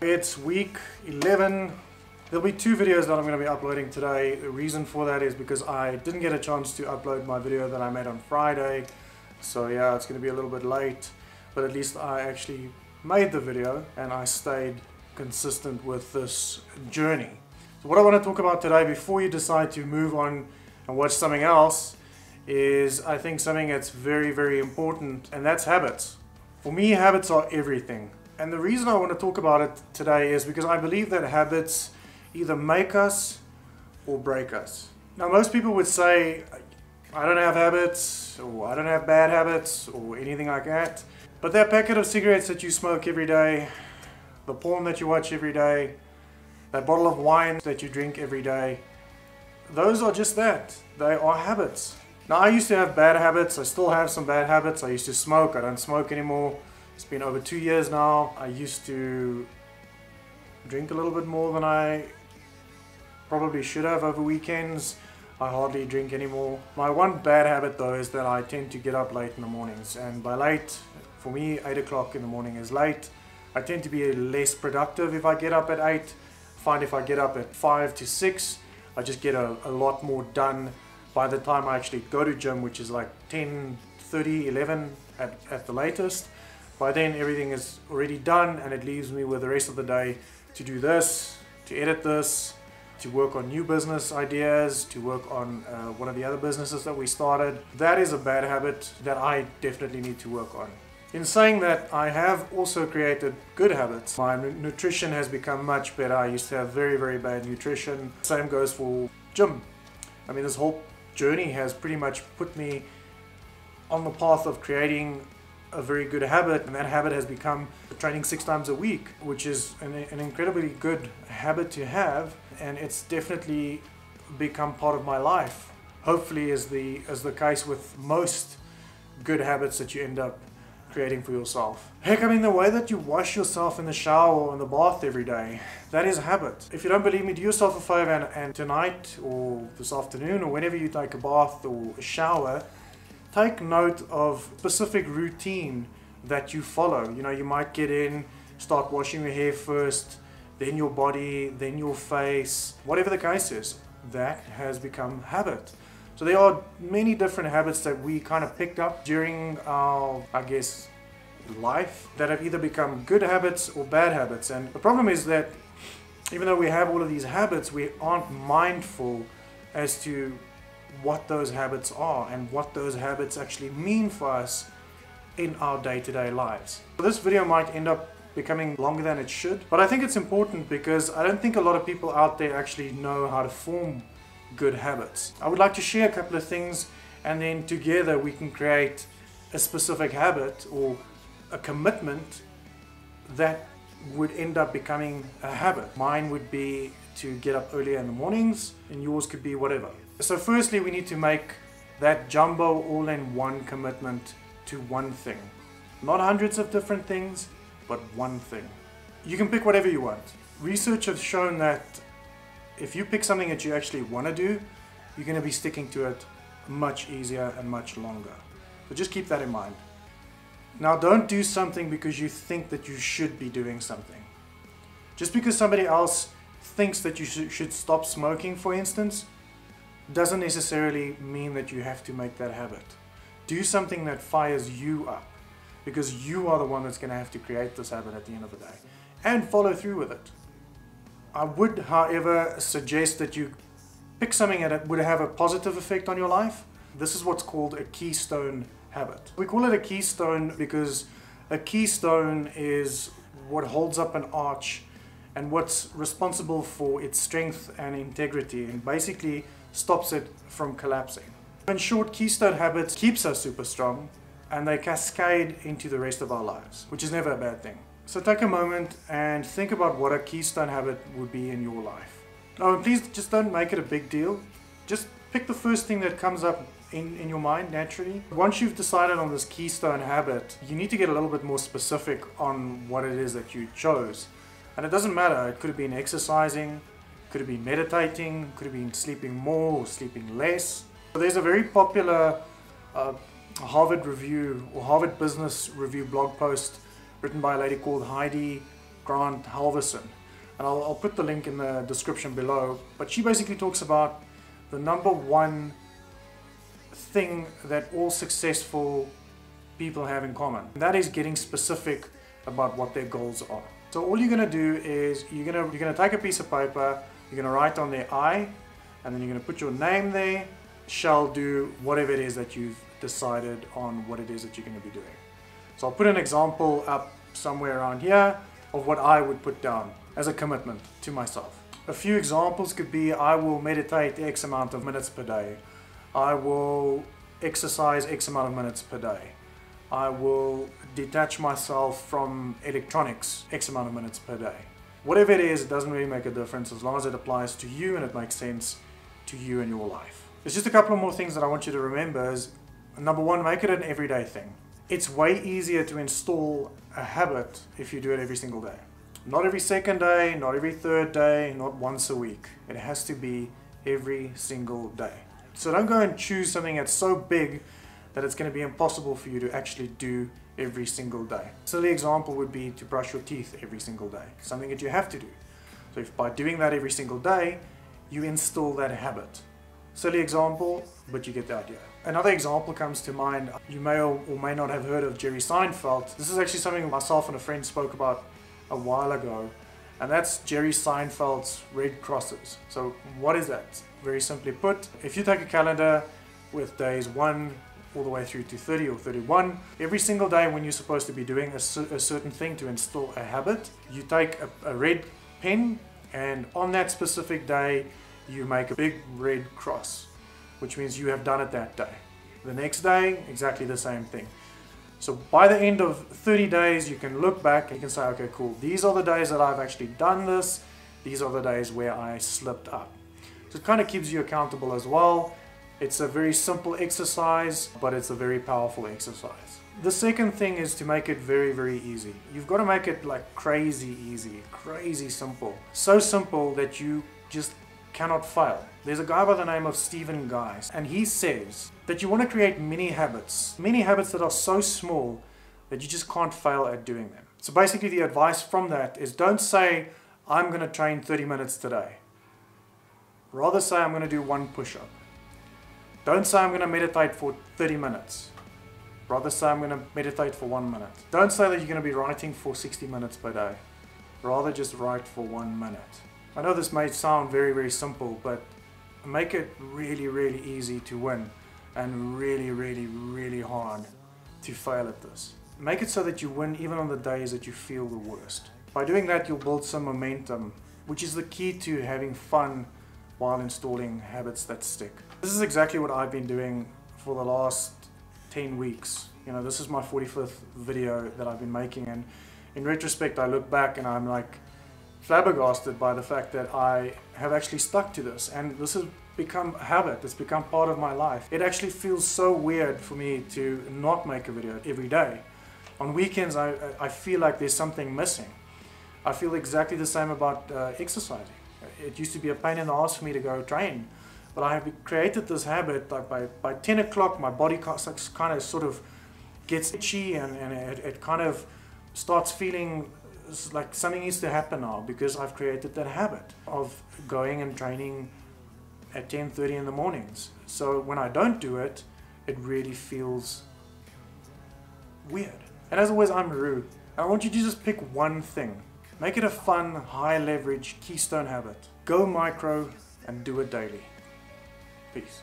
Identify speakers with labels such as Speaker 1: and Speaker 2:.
Speaker 1: It's week 11. There'll be 2 videos that I'm going to be uploading today. The reason for that is because I didn't get a chance to upload my video that I made on Friday. So yeah, it's going to be a little bit late, but at least I actually made the video and I stayed consistent with this journey. So what I want to talk about today before you decide to move on and watch something else is I think something that's very, very important, and that's habits. For me, habits are everything. And the reason I want to talk about it today is because I believe that habits either make us or break us. Now, most people would say, I don't have habits, or I don't have bad habits, or anything like that. But that packet of cigarettes that you smoke every day, the porn that you watch every day, that bottle of wine that you drink every day, those are just that. They are habits. Now, I used to have bad habits. I still have some bad habits. I used to smoke. I don't smoke anymore. It's been over 2 years now. I used to drink a little bit more than I probably should have over weekends. I hardly drink anymore. My one bad habit though is that I tend to get up late in the mornings, and by late, for me 8 o'clock in the morning is late. I tend to be less productive if I get up at 8. I find if I get up at 5 to 6, I just get a lot more done by the time I actually go to gym, which is like 10:30, 11 at the latest. By then everything is already done and it leaves me with the rest of the day to do this, to edit this, to work on new business ideas, to work on one of the other businesses that we started. That is a bad habit that I definitely need to work on. In saying that, I have also created good habits. My nutrition has become much better. I used to have very, very bad nutrition. Same goes for gym. I mean, this whole journey has pretty much put me on the path of creating a very good habit, and that habit has become training 6 times a week, which is an incredibly good habit to have, and it's definitely become part of my life. Hopefully, as the case with most good habits that you end up creating for yourself. Heck, I mean, the way that you wash yourself in the shower or in the bath every day, that is a habit. If you don't believe me, do yourself a favor and tonight or this afternoon or whenever you take a bath or a shower, take note of specific routine that you follow. You know, you might get in, start washing your hair first, then your body, then your face, whatever the case is. That has become habit. So there are many different habits that we kind of picked up during our, I guess, life that have either become good habits or bad habits. And the problem is that even though we have all of these habits, we aren't mindful as to what those habits are and what those habits actually mean for us in our day-to-day lives. So this video might end up becoming longer than it should, but I think it's important because I don't think a lot of people out there actually know how to form good habits. I would like to share a couple of things, and then together we can create a specific habit or a commitment that would end up becoming a habit. Mine would be to get up earlier in the mornings, and yours could be whatever. So firstly, we need to make that jumbo all-in-one commitment to one thing. Not hundreds of different things, but one thing. You can pick whatever you want. Research has shown that if you pick something that you actually want to do, you're going to be sticking to it much easier and much longer. So just keep that in mind. Now, don't do something because you think that you should be doing something. Just because somebody else thinks that you should stop smoking, for instance, doesn't necessarily mean that you have to make that habit. Do something that fires you up, because you are the one that's going to have to create this habit at the end of the day, and follow through with it. I would, however, suggest that you pick something that would have a positive effect on your life. This is what's called a keystone habit. We call it a keystone because a keystone is what holds up an arch and what's responsible for its strength and integrity, and basically stops it from collapsing. In short, keystone habits keeps us super strong, and they cascade into the rest of our lives, which is never a bad thing. So take a moment and think about what a keystone habit would be in your life. Oh, and please just don't make it a big deal. Just pick the first thing that comes up in your mind naturally. Once you've decided on this keystone habit, you need to get a little bit more specific on what it is that you chose. And it doesn't matter, it could have been exercising, could have been meditating, could have been sleeping more or sleeping less. There's a very popular Harvard Review or Harvard Business Review blog post written by a lady called Heidi Grant Halverson, and I'll put the link in the description below, but she basically talks about the number one thing that all successful people have in common. And that is getting specific about what their goals are. So all you're gonna do is you're gonna take a piece of paper, you're gonna write on there I, and then you're gonna put your name there, shall do whatever it is that you've decided on what it is that you're gonna be doing. So I'll put an example up somewhere around here of what I would put down as a commitment to myself. A few examples could be I will meditate X amount of minutes per day. I will exercise X amount of minutes per day. I will detach myself from electronics X amount of minutes per day. Whatever it is, it doesn't really make a difference as long as it applies to you and it makes sense to you and your life. There's just a couple of more things that I want you to remember is, number one, make it an everyday thing. It's way easier to install a habit if you do it every single day. Not every second day, not every third day, not once a week. It has to be every single day. So don't go and choose something that's so big that it's going to be impossible for you to actually do every single day. A silly example would be to brush your teeth every single day, something that you have to do. So if by doing that every single day, you install that habit. Silly example, but you get the idea. Another example comes to mind. You may or may not have heard of Jerry Seinfeld. This is actually something myself and a friend spoke about a while ago, and that's Jerry Seinfeld's red crosses. So what is that? Very simply put, if you take a calendar with days 1 all the way through to 30 or 31, every single day when you're supposed to be doing a certain thing to install a habit, you take a red pen, and on that specific day you make a big red cross, which means you have done it that day. The next day, exactly the same thing. So by the end of 30 days, you can look back and you can say, okay, cool, these are the days that I've actually done this. These are the days where I slipped up. So it kind of keeps you accountable as well. It's a very simple exercise, but it's a very powerful exercise. The second thing is to make it very, very easy. You've got to make it like crazy easy, crazy simple. So simple that you just cannot fail. There's a guy by the name of Stephen Guys, and he says that you want to create mini habits that are so small that you just can't fail at doing them. So basically the advice from that is, don't say, I'm going to train 30 minutes today. Rather say, I'm going to do 1 push-up. Don't say, I'm going to meditate for 30 minutes. Rather say, I'm going to meditate for 1 minute. Don't say that you're going to be writing for 60 minutes per day. Rather just write for 1 minute. I know this may sound very, very simple, but make it really, really easy to win and really, really, really hard to fail at this. Make it so that you win even on the days that you feel the worst. By doing that, you'll build some momentum, which is the key to having fun while installing habits that stick. This is exactly what I've been doing for the last 10 weeks. You know, this is my 45th video that I've been making, and in retrospect, I look back and I'm like flabbergasted by the fact that I have actually stuck to this, and this has become a habit. It's become part of my life. It actually feels so weird for me to not make a video every day. On weekends, I feel like there's something missing. I feel exactly the same about exercising. It used to be a pain in the ass for me to go train, but I have created this habit. Like by 10 o'clock, my body kind of sort of gets itchy, and it kind of starts feeling like something needs to happen now, because I've created that habit of going and training at 10:30 in the mornings. So when I don't do it, it really feels weird. And as always, I'm Roo. I want you to just pick one thing. Make it a fun, high leverage keystone habit. Go micro and do it daily. Peace.